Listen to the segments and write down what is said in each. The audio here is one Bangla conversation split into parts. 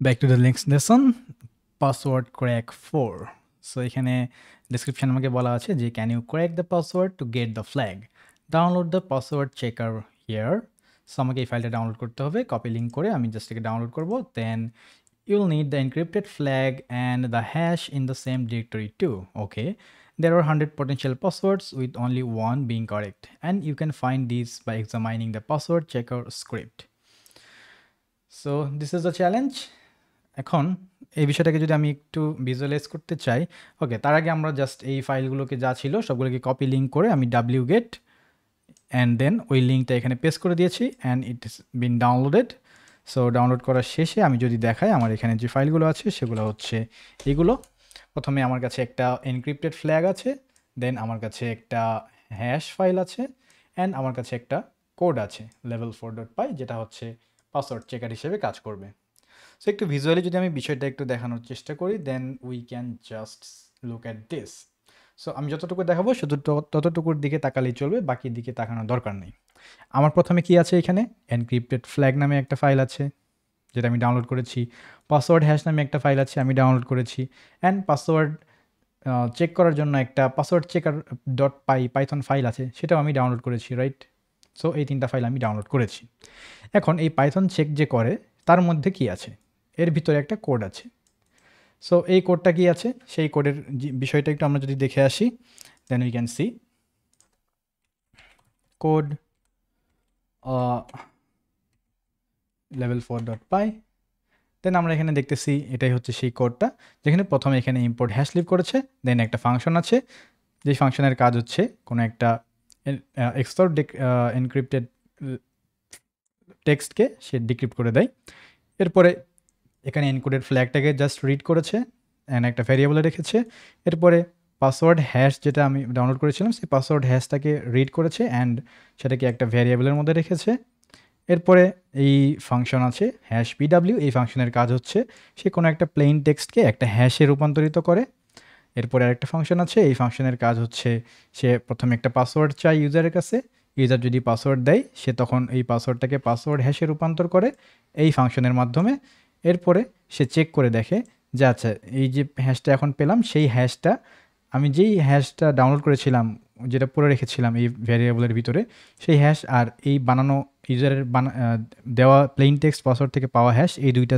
Back to the next lesson, password crack 4. So এখানে description আমাকে বলা আছে যে can you crack the password to get the flag? Download the password checker here. So আমাকে এই ফাইলটা ডাউনলোড করতে হবে, কপি লিংক করে আমি জাস্ট এটাকে ডাউনলোড করব। Then you'll need the encrypted flag and the hash in the same directory too. Okay. There are 100 potential passwords with only one being correct, and you can find these by examining the password checker script. So this is the challenge. এখন এই বিষয়টাকে যদি আমি একটু ভিজুয়ালাইজ করতে চাই, ওকে, তার আগে আমরা জাস্ট এই ফাইলগুলোকে যা ছিল সবগুলোকে কপি লিঙ্ক করে আমি wget অ্যান্ড দেন ওই লিঙ্কটা এখানে পেস্ট করে দিয়েছি and it is been downloaded. So download করার শেষে আমি যদি দেখাই আমার এখানে যে ফাইলগুলো আছে সেগুলো হচ্ছে এগুলো। প্রথমে আমার কাছে একটা এনক্রিপ্টেড ফ্ল্যাগ আছে, দেন আমার কাছে একটা হ্যাশ ফাইল আছে অ্যান্ড আমার কাছে একটা কোড আছে level4.py, যেটা হচ্ছে পাসওয়ার্ড চেকার হিসেবে কাজ করবে। সো একটু ভিজুয়ালি যদি আমি বিষয়টা একটু দেখানোর চেষ্টা করি, then we can just look at this. So আমি যতটুকু দেখাবো শুধু ততটুকুর দিকে তাকালেই চলবে, বাকি দিকে তাকানোর দরকার নেই। আমার প্রথমে কি আছে, এখানে এনক্রিপ্টেড ফ্ল্যাগ নামে একটা ফাইল আছে যেটা আমি ডাউনলোড করেছি, পাসওয়ার্ড হ্যাশ নামে একটা ফাইল আছে আমি ডাউনলোড করেছি, অ্যান্ড পাসওয়ার্ড চেক করার জন্য একটা পাসওয়ার্ড চেকার পাইথন ফাইল আছে, সেটাও আমি ডাউনলোড করেছি, রাইট? সো এই তিনটা ফাইল আমি ডাউনলোড করেছি। এখন এই পাইথন চেক যে করে তার মধ্যে কি আছে, এর ভিতরে একটা কোড আছে। সো এই কোডটা কি আছে, সেই কোডের বিষয়টা একটু আমরা যদি দেখে আসি, then we can see code level4.py। Then আমরা এখানে দেখতেছি এটাই হচ্ছে সেই কোডটা, যেখানে প্রথমে এখানে ইম্পোর্ট হ্যাশ লিভ করেছে, দেন একটা ফাংশন আছে, যে ফাংশনের কাজ হচ্ছে কোনো একটা এক্সটর এনক্রিপ্টেড টেক্সটকে সে ডিক্রিপ্ট করে দেয়। এরপরে এখানে এনকোডেড ফ্ল্যাগটাকে জাস্ট রিড করেছে অ্যান্ড একটা ভ্যারিয়েবলে রেখেছে। এরপরে পাসওয়ার্ড হ্যাশ যেটা আমি ডাউনলোড করেছিলাম সেই পাসওয়ার্ড হ্যাশটাকে রিড করেছে অ্যান্ড সেটাকে একটা ভ্যারিয়েবলের মধ্যে রেখেছে। এরপরে এই ফাংশন আছে হ্যাশ পিডাব্লিউ, এই ফাংশনের কাজ হচ্ছে সে কোনো একটা প্লেইন টেক্সটকে একটা হ্যাশে রূপান্তরিত করে। এরপরে আরেকটা ফাংশন আছে, এই ফাংশনের কাজ হচ্ছে সে প্রথমে একটা পাসওয়ার্ড চায় ইউজারের কাছে, ইউজার যদি পাসওয়ার্ড দেয় সে তখন এই পাসওয়ার্ডটাকে পাসওয়ার্ড হ্যাশে রূপান্তর করে এই ফাংশনের মাধ্যমে। এরপরে সে চেক করে দেখে যে আচ্ছা এই যে হ্যাশটা এখন পেলাম, সেই হ্যাশটা আমি যেই হ্যাশটা ডাউনলোড করেছিলাম যেটা পড়ে রেখেছিলাম এই ভ্যারিয়েবলের ভিতরে, সেই হ্যাশ আর এই বানানো ইউজারের দেওয়া প্লেইন টেক্সট পাসওয়ার্ড থেকে পাওয়া হ্যাশ, এই দুইটা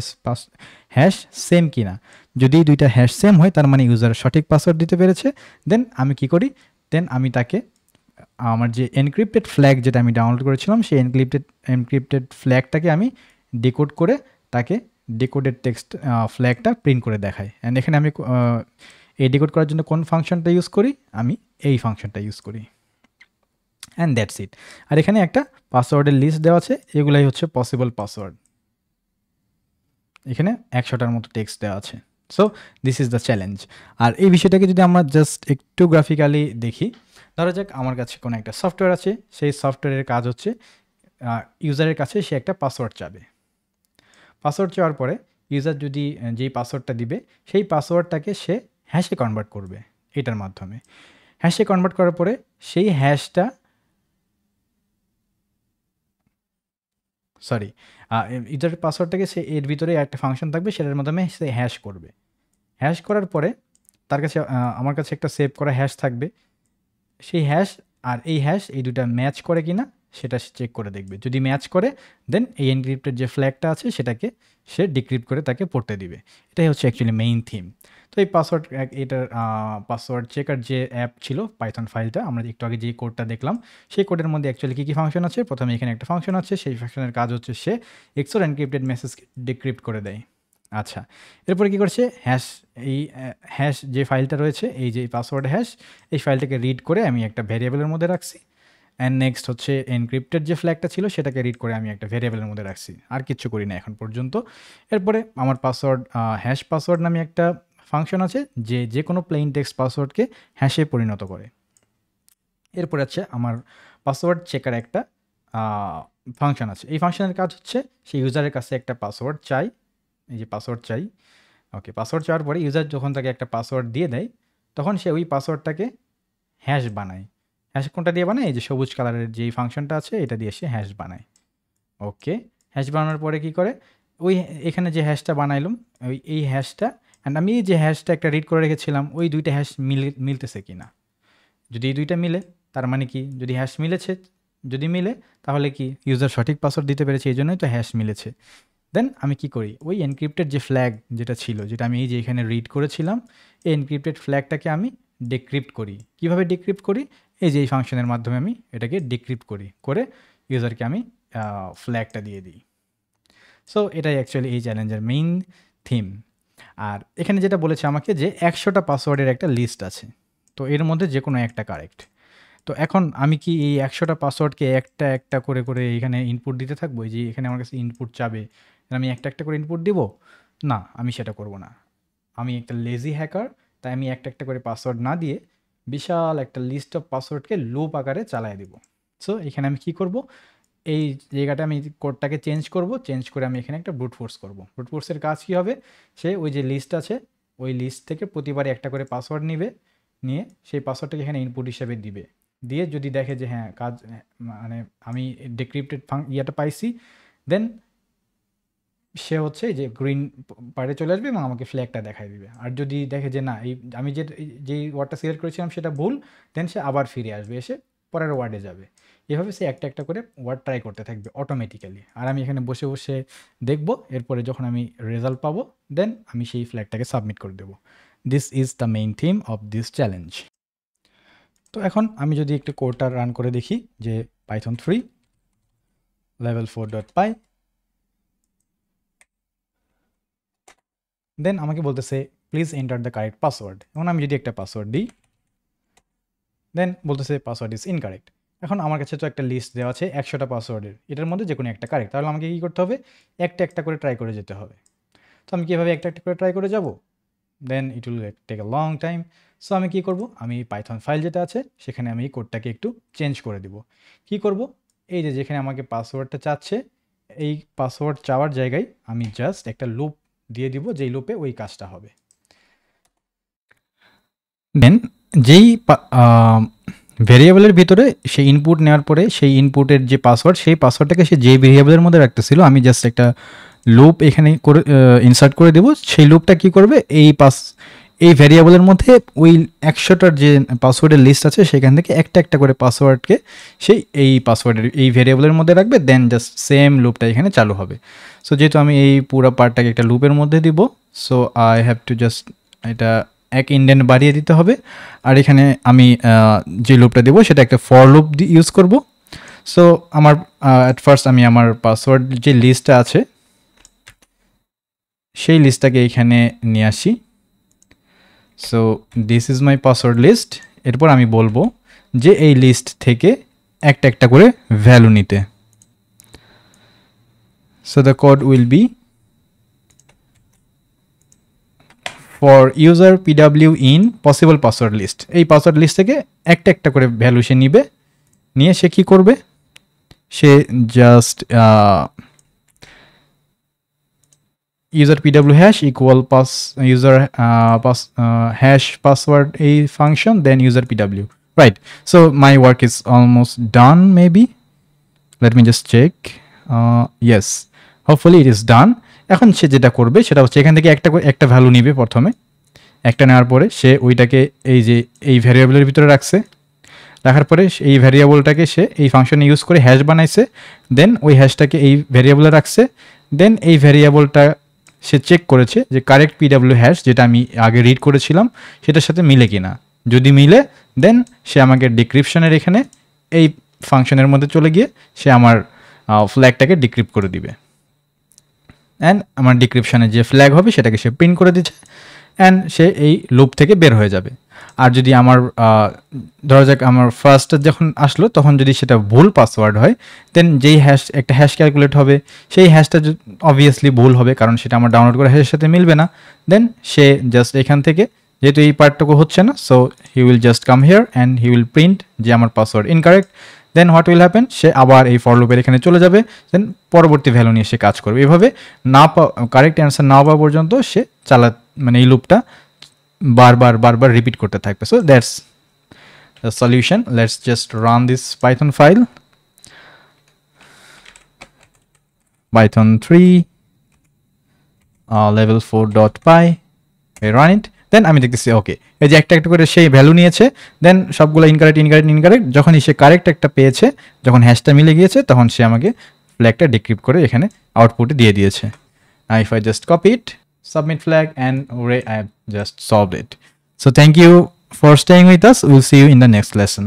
হ্যাশ সেম কিনা। যদি দুইটা হ্যাশ সেম হয় তার মানে ইউজার সঠিক পাসওয়ার্ড দিতে পেরেছে। দেন আমি কি করি, দেন আমি তাকে আমার যে এনক্রিপ্টেড ফ্ল্যাগ যেটা আমি ডাউনলোড করেছিলাম সেই এনক্রিপ্টেড ফ্ল্যাগটাকে আমি ডিকোড করে তাকে ডিকোডেড টেক্সট ফ্ল্যাগটা প্রিন্ট করে দেখাই। অ্যান্ড এখানে আমি এই ডিকোড করার জন্য কোন ফাংশনটা ইউজ করি, আমি এই ফাংশনটা ইউজ করি, অ্যান্ড দ্যাটস ইট। আর এখানে একটা পাসওয়ার্ডের লিস্ট দেওয়া আছে, এগুলাই হচ্ছে পসিবল পাসওয়ার্ড। এখানে 100টার মতো টেক্সট দেওয়া আছে। So this is the challenge. আর এই বিষয়টাকে যদি আমরা জাস্ট একটু গ্রাফিক্যালি দেখি, ধরা যাক আমার কাছে কোনো একটা সফটওয়্যার আছে, সেই সফটওয়্যারের কাজ হচ্ছে ইউজারের কাছে সে একটা পাসওয়ার্ড চাবে। পাসওয়ার্ড চাওয়ার পরে ইউজার যদি যেই পাসওয়ার্ডটা দিবে সেই পাসওয়ার্ডটাকে সে হ্যাশে কনভার্ট করবে এটার মাধ্যমে। হ্যাশে কনভার্ট করার পরে সেই হ্যাশটা ইউজারের পাসওয়ার্ডটাকে সে এর ভিতরে একটা ফাংশন থাকবে সেটার মাধ্যমে সে হ্যাশ করবে। হ্যাশ করার পরে তার কাছে আমার কাছে একটা সেভ করা হ্যাশ থাকবে, সেই হ্যাশ আর এই হ্যাশ এই দুটা ম্যাচ করে কিনা সেটা চেক করে দেখবে। যদি ম্যাচ করে দেন এই এনক্রিপ্টেড যে ফ্ল্যাগটা আছে সেটাকে সে ডিক্রিপ্ট করে তাকে পড়তে দিবে। এটাই হচ্ছে অ্যাকচুয়ালি মেইন থিম। তো এই পাসওয়ার্ড এটার পাসওয়ার্ড চেকার যে অ্যাপ ছিল পাইথন ফাইলটা, আমরা একটু আগে যে কোডটা দেখলাম সেই কোডের মধ্যে অ্যাকচুয়ালি কী কী ফাংশন আছে, প্রথমে এখানে একটা ফাংশন আছে, সেই ফাংশনের কাজ হচ্ছে সে এক্সট্রা এনক্রিপ্টেড মেসেজকে ডিক্রিপ্ট করে দেয়। আচ্ছা, এরপরে কী করছে, এই হ্যাশ যে ফাইলটা রয়েছে এই যে পাসওয়ার্ড হ্যাশ, এই ফাইলটাকে রিড করে আমি একটা ভ্যারিয়েবলের মধ্যে রাখছি। অ্যান্ড নেক্সট হচ্ছে এনক্রিপ্টেড যে ফ্ল্যাগটা ছিল সেটাকে রিড করে আমি একটা ভ্যারিয়েবলের মধ্যে রাখছি, আর কিচ্ছু করি না এখন পর্যন্ত। এরপরে আমার পাসওয়ার্ড হ্যাশ পাসওয়ার্ড নামে একটা ফাংশন আছে যে কোনো প্লেইন টেক্সট পাসওয়ার্ডকে হ্যাশে পরিণত করে। এরপরে আছে আমার পাসওয়ার্ড চেকার একটা ফাংশন আছে, এই ফাংশনের কাজ হচ্ছে সেই ইউজারের কাছে একটা পাসওয়ার্ড চাই, এই যে পাসওয়ার্ড চাই। ওকে, পাসওয়ার্ড চাওয়ার পরে ইউজার যখন তাকে একটা পাসওয়ার্ড দিয়ে দেয় তখন সে ওই পাসওয়ার্ডটাকে হ্যাশ বানায়। হ্যাশ কোনটা দিয়ে বানায়, এই যে সবুজ কালারের যেই ফাংশনটা আছে এটা দিয়ে সে হ্যাশ বানায়। ওকে, হ্যাশ বানানোর পরে কি করে, ওই এখানে যে হ্যাশটা বানাইলাম এই হ্যাশটা অ্যান্ড আমি যে হ্যাশটা একটা রিড করে রেখেছিলাম ওই দুইটা হ্যাশ মিলতেছে কিনা। যদি এই দুইটা মিলে তার মানে কি, যদি হ্যাশ মিলেছে, যদি মিলে তাহলে কি ইউজার সঠিক পাসওয়ার্ড দিতে পেরেছে, এই জন্যই তো হ্যাশ মিলেছে। দেন আমি কি করি, ওই এনক্রিপ্টেড যে ফ্ল্যাগ যেটা ছিল, যেটা আমি এই যে এখানে রিড করেছিলাম, এই এনক্রিপ্টেড ফ্ল্যাগটাকে আমি ডিক্রিপ্ট করি। কিভাবে ডিক্রিপ্ট করি, এই যে এই ফাংশনের মাধ্যমে আমি এটাকে ডিক্রিপ্ট করি, করে ইউজারকে আমি ফ্ল্যাগটা দিয়ে দিই। সো এটাই অ্যাকচুয়ালি এই চ্যালেঞ্জের মেইন থিম। আর এখানে যেটা বলেছে আমাকে যে 100টা পাসওয়ার্ডের একটা লিস্ট আছে, তো এর মধ্যে যে কোনো একটা কারেক্ট। তো এখন আমি কি এই 100টা পাসওয়ার্ডকে একটা একটা করে করে এখানে ইনপুট দিতে থাকবো? এই যে এখানে আমার কাছে ইনপুট চাবে, আমি একটা একটা করে ইনপুট দিব? না, আমি সেটা করব না। আমি একটা লেজি হ্যাকার, তাই আমি একটা একটা করে পাসওয়ার্ড না দিয়ে বিশাল একটা লিস্ট অফ পাসওয়ার্ডকে লুপ আকারে চালায় দিব। সো এখানে আমি কি করব, এই জায়গাটা আমি কোডটাকে চেঞ্জ করব, চেঞ্জ করে আমি এখানে একটা ব্রুট ফোর্স করব। ব্রুট ফোর্সের কাজ কী হবে, সে ওই যে লিস্ট আছে ওই লিস্ট থেকে প্রতিবারে একটা করে পাসওয়ার্ড নিবে, নিয়ে সেই পাসওয়ার্ডটাকে এখানে ইনপুট হিসেবে দিবে, দিয়ে যদি দেখে যে হ্যাঁ কাজ, মানে আমি ডিক্রিপ্টেড ইয়েটা পাইছি, দেন সে হচ্ছে যে গ্রিন পারে চলে আসবে এবং আমাকে ফ্ল্যাগটা দেখাই দিবে। আর যদি দেখে যে না, এই আমি যেই ওয়ার্ডটা সিলেক্ট করেছিলাম সেটা ভুল, দেন সে আবার ফিরে আসবে, এসে পরের ওয়ার্ডে যাবে। এভাবে সে একটা একটা করে ওয়ার্ড ট্রাই করতে থাকবে অটোমেটিক্যালি, আর আমি এখানে বসে বসে দেখব। এরপরে যখন আমি রেজাল্ট পাবো, দেন আমি সেই ফ্ল্যাগটাকে সাবমিট করে দেবো। This is the main theme of this challenge. তো এখন আমি যদি একটু কোডটা রান করে দেখি যে পাইথন 3 level4.py, দেন আমাকে বলতেছে please enter the correct password. এখন আমি যদি একটা পাসওয়ার্ড দিই, দেন বলতেছে পাসওয়ার্ড ইজ ইনকারেক্ট। এখন আমার কাছে তো একটা লিস্ট দেওয়া আছে 100টা পাসওয়ার্ডের, এটার মধ্যে যে কোনো একটা কারেক্ট, তাহলে আমাকে কী করতে হবে, একটা একটা করে ট্রাই করে যেতে হবে। তো আমি কীভাবে একটা একটা করে ট্রাই করে যাব, then it will take a long time. So আমি কী করব, আমি পাইথন ফাইল যেটা আছে সেখানে আমি এই কোডটাকে একটু চেঞ্জ করে দিব। কী করব, এই যে যেখানে আমাকে পাসওয়ার্ডটা চাচ্ছে, এই পাসওয়ার্ড চাওয়ার জায়গায় আমি জাস্ট একটা লুপ দিয়ে দিব, যেই লুপে ওই কাজটা হবে। দেন যেই ভেরিয়েবলের ভিতরে সেই ইনপুট নেওয়ার পরে সেই ইনপুটের যে পাসওয়ার্ড, সেই পাসওয়ার্ডটাকে সে যেই ভেরিয়েবলের মধ্যে রাখতেছিল, আমি জাস্ট একটা লুপ এখানে করে ইনসার্ট করে দেবো। সেই লুপটা কি করবে, এই ভেরিয়েবলের মধ্যে ওই 100টার যে পাসওয়ার্ডের লিস্ট আছে সেখান থেকে একটা একটা করে পাসওয়ার্ডকে সেই এই পাসওয়ার্ডের এই ভেরিয়েবলের মধ্যে রাখবে, দেন জাস্ট সেম লুপটা এখানে চালু হবে। সো যেহেতু আমি এই পুরো পার্টটাকে একটা লুপের মধ্যে দিব, so I have to just এটা এক ইন্ডেন্ট বাড়িয়ে দিতে হবে। আর এখানে আমি যে লুপটা দেবো সেটা একটা ফর লুপ ইউজ করব। সো আমার অ্যাট ফার্স্ট আমি আমার পাসওয়ার্ড যে লিস্টটা আছে সেই লিস্টটাকে এখানে নিয়ে আসি। So this is my password list. এরপর আমি বলবো যে এই লিস্ট থেকে একটা একটা করে ভ্যালু নিতে। So the code will be for user PW in possible password list. এই পাসওয়ার্ড লিস্ট থেকে একটা একটা করে ভ্যালু সে নিবে, নিয়ে সে কী করবে, সে just user pw hash equal user hash password a function, then user pw, right? So my work is almost done. Maybe let me just check. Yes, hopefully it is done. এখন সে যেটা করবে সেটা হচ্ছে এখান থেকে একটা ভ্যালু নিবে, প্রথমে একটা নেওয়ার পরে সে ওইটাকে এই যে এই ভ্যারিয়েবলের ভিতরে রাখছে, রাখার পরে এই ভ্যারিয়েবলটাকে সে এই ফাংশনে ইউজ করে হ্যাশ বানাইছে, দেন ওই হ্যাশটাকে এই ভ্যারিয়েবলে রাখছে, দেন এই ভ্যারিয়েবলটা সে চেক করেছে যে কারেক্ট পিডাব্লিউ হ্যাশ যেটা আমি আগে রিড করেছিলাম সেটার সাথে মিলে কিনা। যদি মিলে, দেন সে আমাকে ডিক্রিপশনের এখানে এই ফাংশনের মধ্যে চলে গিয়ে সে আমার ফ্ল্যাগটাকে ডিক্রিপ্ট করে দিবে, অ্যান্ড আমার ডিক্রিপশনে যে ফ্ল্যাগ হবে সেটাকে সে প্রিন্ট করে দিচ্ছে, অ্যান্ড সে এই লুপ থেকে বের হয়ে যাবে। আর যদি আমার ধরা যাক আমার ফার্স্টে যখন আসলো তখন যদি সেটা ভুল পাসওয়ার্ড হয়, দেন যেই একটা হ্যাশ ক্যালকুলেট হবে সেই হ্যাশটা অবভিয়াসলি ভুল হবে, কারণ সেটা আমার ডাউনলোড করা হ্যাশের সাথে মিলবে না। দেন সে জাস্ট এখান থেকে, যেহেতু এই পার্টটুকু হচ্ছে না, so he will just come here and he will print যে আমার password incorrect. Then what will happen, সে আবার এই ফর লুপের এখানে চলে যাবে, দেন পরবর্তী ভ্যালু নিয়ে সে কাজ করবে। এভাবে কারেক্ট অ্যান্সার না পাওয়া পর্যন্ত সে মানে এই লুপটা বারবার রিপিট করতে থাকবে। So that's the solution. Let's just run this Python file, python 3 level 4.py, I run it, দেন আমি দেখতেছি ওকে এই যে একটা একটা করে সেই ভ্যালু নিয়েছে, দেন সবগুলো ইনকারেক্ট যখনই সে কারেক্ট একটা পেয়েছে, যখন হ্যাশটা মিলে গিয়েছে তখন সে আমাকে ফ্ল্যাগটা ডিক্রিপ্ট করে এখানে আউটপুটে দিয়ে দিয়েছে। If I just copy it, submit flag, and hooray, I have just solved it. So thank you for staying with us. We'll see you in the next lesson.